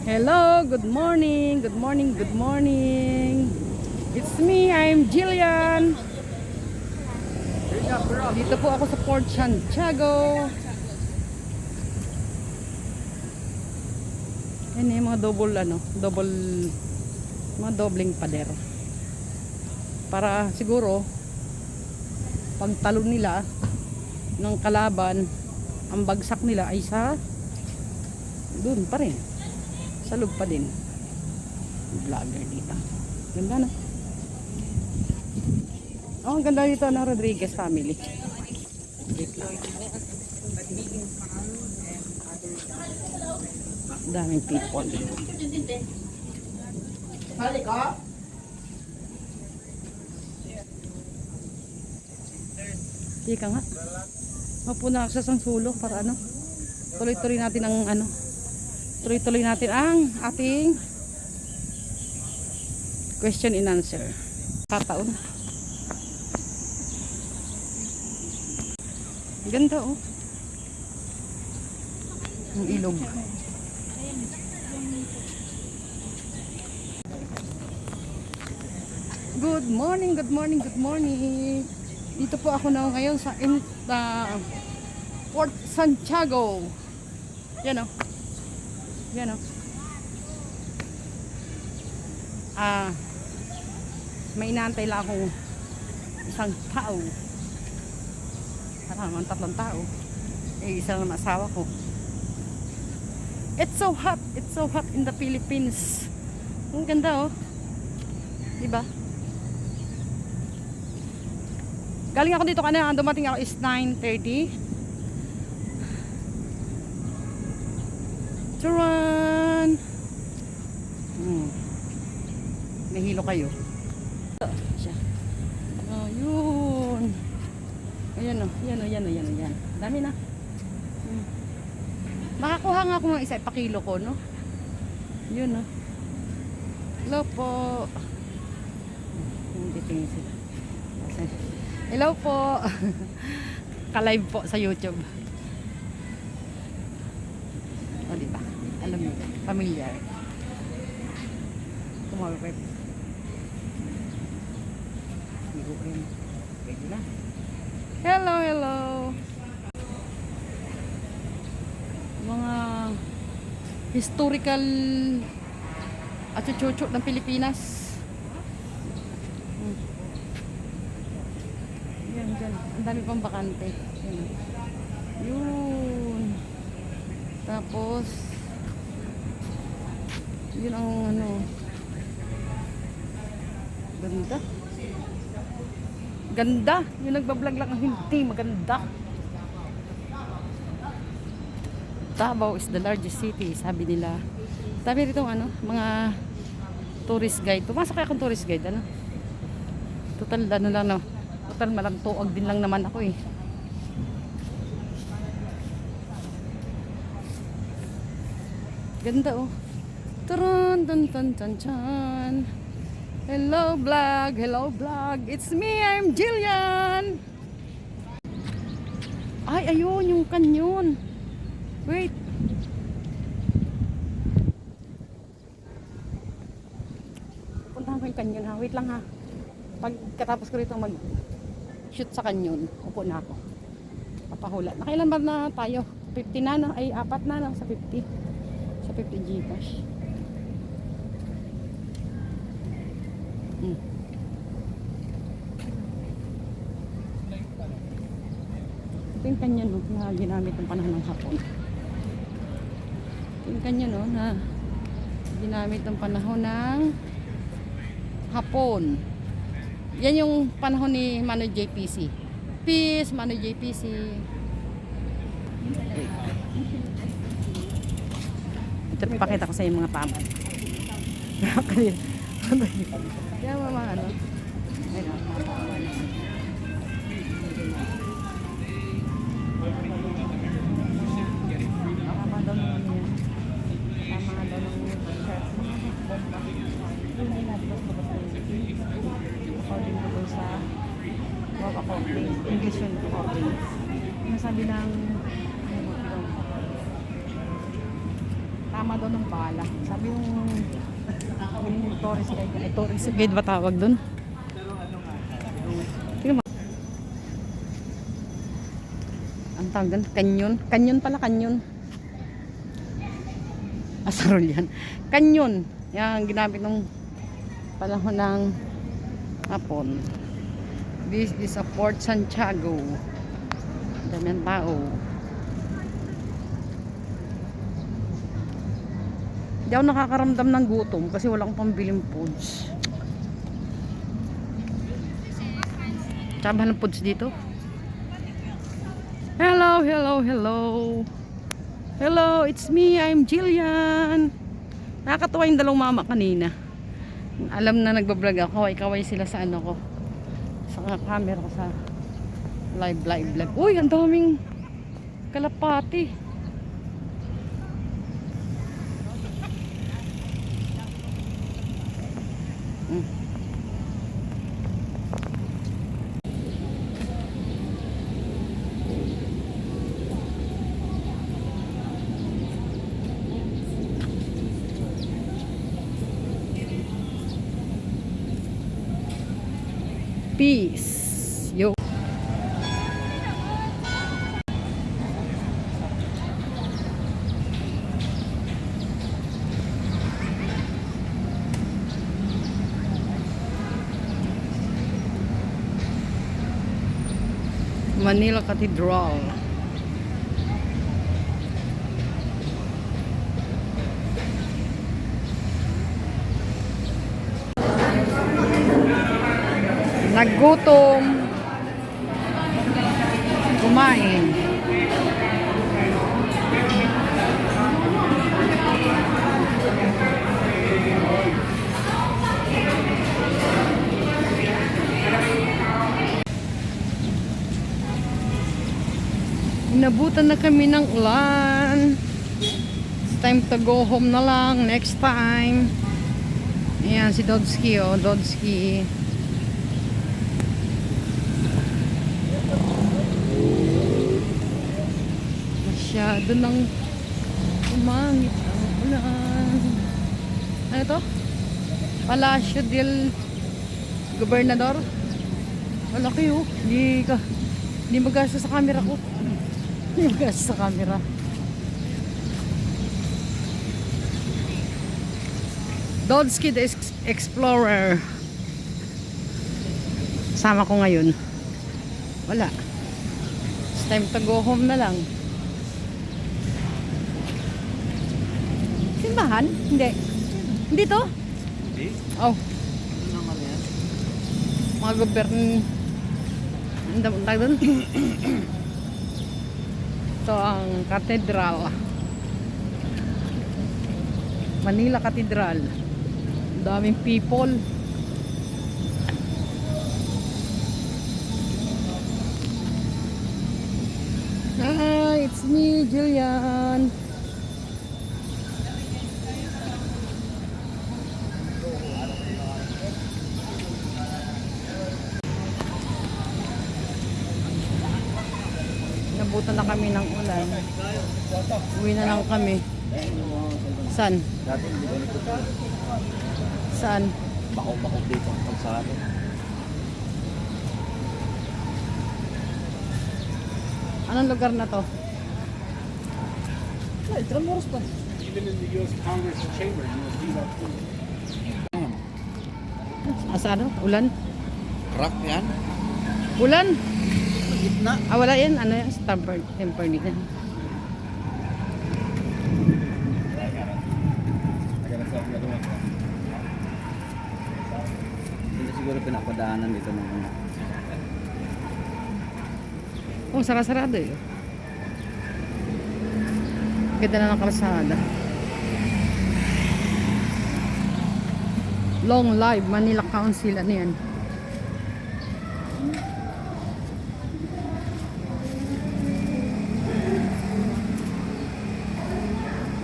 Hello, good morning, good morning, good morning. It's me, I'm Jillian. Dito po ako sa Port Santiago. Yan yung mga mga dobling pader. Para siguro, pag talon nila ng kalaban, ang bagsak nila ay sa dun pa rin. Sa loob pa din. Vlogger dito. Ganda na. Oh, ang ganda dito ng Rodriguez family. Daming people. Balik ka? Ika nga. Mapuna ako sa isang sulok para ano. Tuloy-tuloy natin ang ano. Tuloy-tuloy natin ang ating question and answer. Kataon. Ganda oh. Ang ilog. Good morning, good morning, good morning. Dito po ako na ngayon sa Port Santiago. Yan oh. Yan o. May inaantay lang akong isang tao. Parang tatlong tao. Isa lang ang asawa ko. It's so hot. It's so hot in the Philippines. Ang ganda oh. Diba? Galing ako dito kanina. Dumating ako is 9:30. Turan! Nahilo kayo. Siya. Oh, yun. Ayan o. Yan. Dami na. Makakuha nga ako ng isa. Ipakilo ko, no? Yun, no? Hello po. Hindi tingin sila. Hello po. Ka-live po sa YouTube. O, diba? Alam mo, familiar. Tumawag pa. Pwede na. Hello, hello. Mga historical at chuchucho ng Pilipinas. Yan, dyan. Ang dami pang bakante. Yun. Tapos yun ang ano, ganda yung nagbablog lang ang hindi maganda. Davao is the largest city, sabi nila. Sabi rito ano, mga tourist guide. Pumasok kaya akong tourist guide ano. Total ano lang no. Total malagtuog din lang naman ako eh. Ganda oh. Turun, tan. Hello vlog. It's me, I'm Jillian. Ay, ayun yung kanyon. Wait. Puntahan ko yung kanyon ha. Wait lang ha. Pagkatapos ko rito mag-shoot sa kanyon, upo na ako. Papahula. Nakailan ba na tayo? 50 na no? Ay, 4 na no? Sa 50. Sa 50 Gcash. Ito yung kanya no, na ginamit ng panahon ng hapon. Ito yung kanya no, na ginamit ng panahon ng hapon. Yan yung panahon ni Manoy JPC. Peace, Manoy JPC. Ito, pakita ko sa yung mga tamad. Yan mga ano. Ayun, tama daw naman yan. Tama daw ng shirt. Hindi natin according to doon sa Wawa Complaint. English yun complaint. Nasabi ng tama daw ng bala. Sabi yung tourist guide, ay tourist guide ba tawag doon? Tingnan mo. Ang tawag doon, kanyon. Kanyon pala, kanyon. Asarol yan. Kanyon. Yan, ginamit ng panahon ng hapon. This is a Port Santiago. Dami ang tao. Hindi ako nakakaramdam ng gutom kasi wala akong pambiling foods. Tsaba ng foods dito. Hello, hello, hello. Hello, it's me. I'm Jillian. Nakakatuwa yung dalawang mama kanina. Alam na nagbablog ako. Kaway sila sa ano ko. Sa camera ko sa live. Uy, ang daming kalapati. Peace. Yo. Manila Cathedral. Naggutom, kumain. Inabutan na kami ng ulan. It's time to go home na lang next time. Ayan si Dodski, oh, Dodski. Masyado nang umangit ang ulan. Ano to? Palacio del Gobernador. Malaki oh. Hindi magasa sa camera ko. Hindi magasa sa camera. Dodski the Explorer. Sama ko ngayon. Wala. It's time to go home na lang. Simbahan? Hindi. Hindi to? Hindi? Oh. Ano naman yan? Mga ang tawag doon? Ito ang katedral. Manila Cathedral. Daming people. Hi, it's me, Jillian. Nabutan na kami ng ulan. Uwi na lang kami. Saan? Dati hindi ko nito. Saan? Bako-bako dito ang kalsado. Anong lugar na to? Ay, Tramuros pa. Even in the U.S. Congress chamber, you will see that too. Asa ano? Ulan? Crack yan. Ulan? Gitna. Ah, wala yan. Ano yan? Temper din. Hindi siguro pinapadaanan dito ng mga. Oh, sarado eh. Ganda na ng kalsada. Long live Manila Council. Ano yan?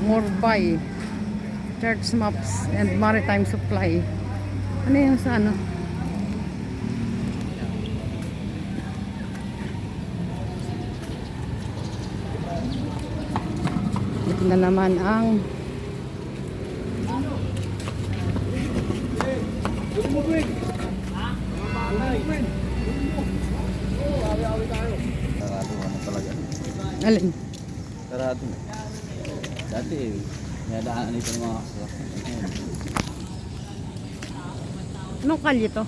Morbay Church Maps and Maritime Supply. Ano yan sa ano? Ito na naman ang Alin? Sarado na. Dati eh, nadaanan ito ng mga kasasakyan. Ayun. Anong kalye to?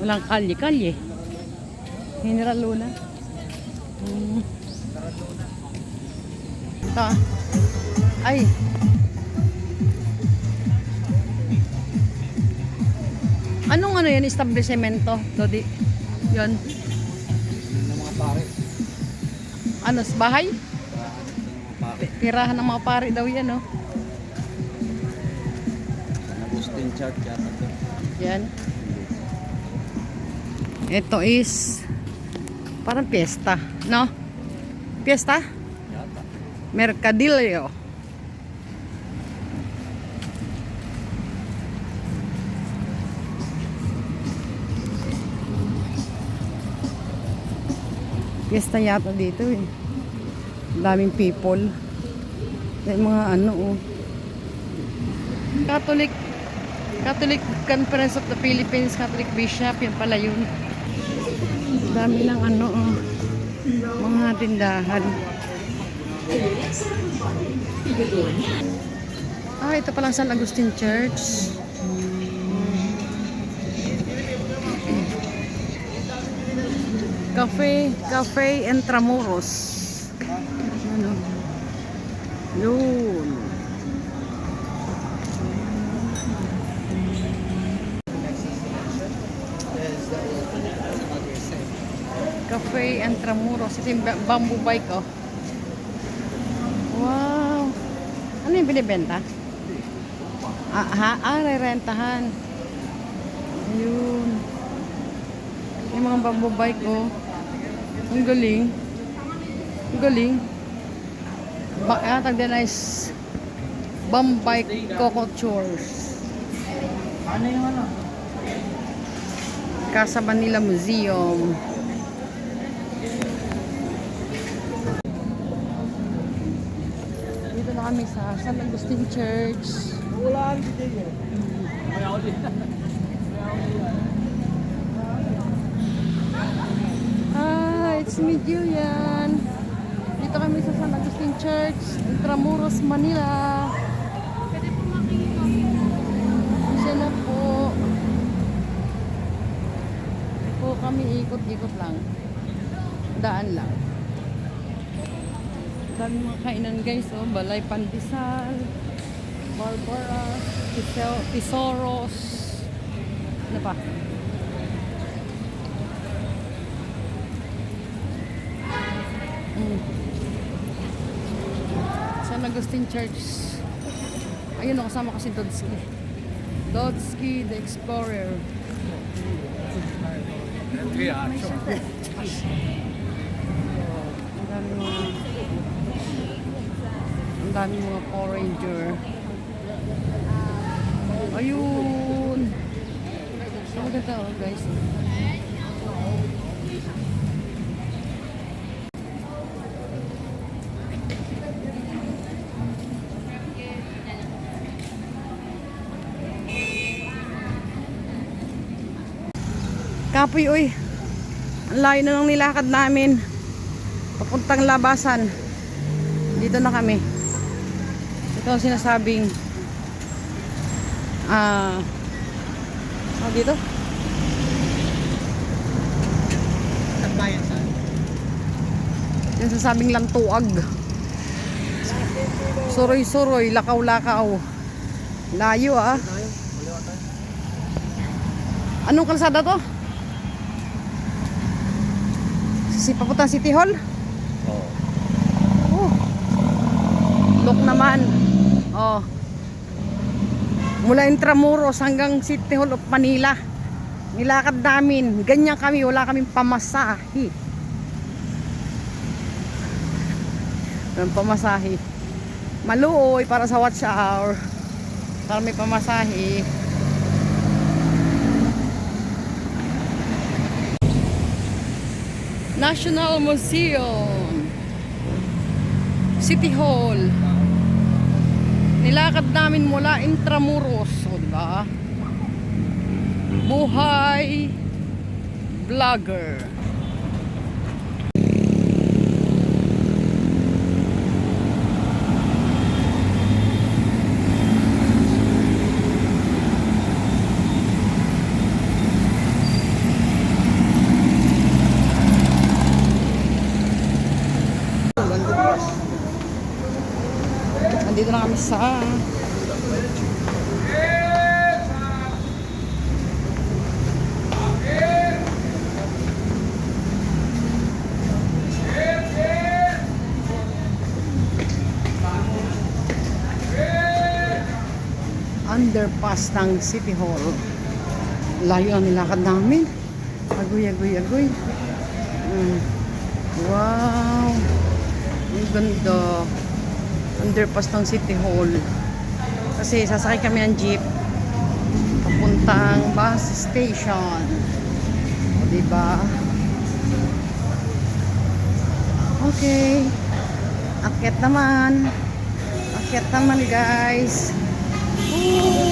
Walang kalye. General Luna. Ito. Ay. Anong ano yan? Establishmento? Dodi? Yun. Ng mga pare. Ano? Bahay? Ng mga pare. Tirahan ng mga pari daw yan, no? San Agustin Church yata to. Yan. Ito is parang piyesta, no? Piyesta? Yata. Mercadillo. Piyesta yata dito eh. Ang daming people. May mga ano oh. Catholic Conference of the Philippines, Catholic Bishop, yan pala yun. Ang dami ng ano oh. Mga tindahan. Ito palang San Agustin Church. Cafe Intramuros. Ano? Yun. Cafe Intramuros. Ito yung bamboo bike, oh. Wow. Ano yung binibenta? Re-rentahan. Ayun. Yung mga bamboo bike, oh. Ang galing. Ang galing. Tagda na is Bambike Couture. Ano yung ano? Casa Manila Museum. Dito na kami sa San Agustin Church. Wala rin dito. It's me, Julian. Dito kami sa San Agustin Church, Intramuros, Manila. Siya na po. Kami ikot-ikot lang. Daan lang. Dami mga kainan guys, oh. Balay Pandesal, Barbara, Tesoros. Ano pa? San Agustin Church. Ayun, kasama ko si Dodski. Dodski the Explorer. Ang dami mga Power Ranger. Ayun. Ang ganda, oh, guys. Kapoy, uy. Ang layo na nang nilakad namin. Papuntang labasan. Dito na kami. Ito ang sinasabing dito? Nagbayan saan? Yung sinasabing lantuag. Suroy-suroy, lakaw-lakaw. Layo ah. Anong kalsada to? Papuntang City Hall? Oo. Oh. Look naman. Oh. Mula Intramuros hanggang City Hall of Manila. Nilakad namin. Ganyan kami. Wala kaming pamasahe. Walang pamasahe. Maluoy para sa watch hour. Para may pamasahe. National Museum, City Hall. Nilakad namin mula Intramuros, o diba? Buhay vlogger. Nandito na kami sa underpass ng City Hall. Layo ang nilakad namin. Agoy. Wow! Ang ganda. Underpass ng City Hall. Kasi sasakay kami ng jeep papuntang bus station. O, diba? Okay. Akyat naman. Akyat naman, guys. Ooh.